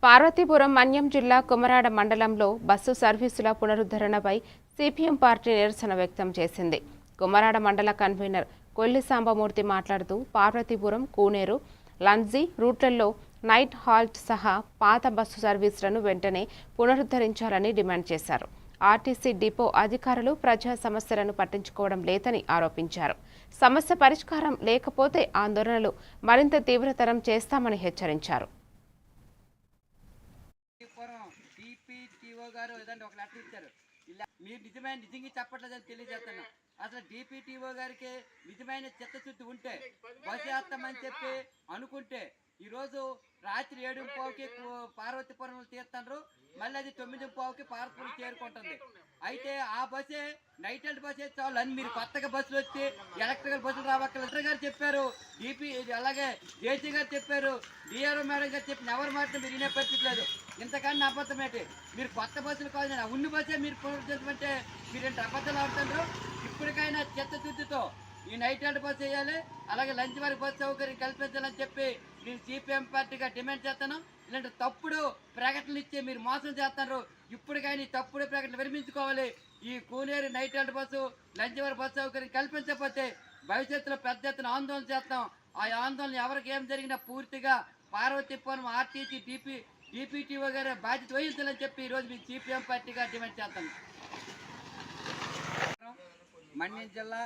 పార్వతీపురం మన్యం జిల్లా కుమరాడ మండలంలో బస్సు సర్వీసుల పునరుద్ధరణపై సిపిఎం పార్టీ నిరసన వ్యక్తం చేసింది. కుమరాడ మండల కన్వీనర్ కొల్లి సాంబమూర్తి మాట్లాడుతూ పార్వతీపురం, కూనేరు, లంజీ రూట్లలో నైట్ హాల్ట్ సహా పాత బస్సు సర్వీసులను వెంటనే పునరుద్ధరించాలని డిమాండ్ చేశారు. ఆర్టీసీ డిపో అధికారులు ప్రజా సమస్యలను పట్టించుకోవడం లేదని ఆరోపించారు. సమస్య పరిష్కారం లేకపోతే ఆందోళనలు మరింత తీవ్రతరం చేస్తామని హెచ్చరించారు. గారు ఏదంటే ఒక లెటర్ ఇచ్చారు. ఇలా మీరు నిజంగా చెప్పట్లేదని తెలియజేస్తున్నాం. అసలు డిపిటిఓ గారికి నిజమైన చిత్తశుద్ధి ఉంటే బస్సు వేస్తామని చెప్పి అనుకుంటే ఈరోజు రాత్రి 7:15కి పార్వతీపురంలో తీస్తున్నారు, మళ్ళీ అది 9:15కి పార్వతీపురం చేరుకుంటుంది. అయితే ఆ బస్సే నైట్ హెల్ట్ బస్సే చాలు అని మీరు కొత్తగా బస్సులు వచ్చి ఎలక్ట్రికల్ బస్సులు రావక్కర్లేదు గారు చెప్పారు, అలాగే జేసీ గారు చెప్పారు, డిఆర్ఓ మేడం గారు చెప్పిన ఎవరు మాత్రం మీరు వినే పరిస్థితి లేదు. ఇంతకన్నా అబద్ధం ఏంటి? మీరు కొత్త బస్సులు కాదు, ఉన్న బస్సే మీరు పునరుద్ధరించమంటే మీరేంటి అబద్ధాలు ఆడుతున్నారు? ఇప్పటికైనా చిత్తశుద్ధితో ఈ నైట్ హెల్ట్ బస్సు వేయాలి, అలాగే లంచ్ వరకు బస్సు సౌకర్యం కల్పించాలని చెప్పి నేను సిపిఎం పార్టీగా డిమాండ్ చేస్తాను. ఇలాంటి తప్పుడు ప్రకటనలు ఇచ్చి మీరు మోసం చేస్తున్నారు. ఇప్పటికైనా తప్పుడు ప్రకటనలు విరమించుకోవాలి. ఈ Kuneru night held bus, lunch వరకు బస్సు సౌకర్యం కల్పించకపోతే భవిష్యత్తులో పెద్ద ఎత్తున ఆందోళన చేస్తాం. ఆ ఆందోళన ఎవరికి ఏం జరిగినా పూర్తిగా పార్వతీపురం ఆర్టీసీ డిపిటిఓ గారు బాధ్యత వహించాలని చెప్పి ఈరోజు మీ సిపిఎం పార్టీగా డిమాండ్ చేస్తాను. మన్యం జిల్లా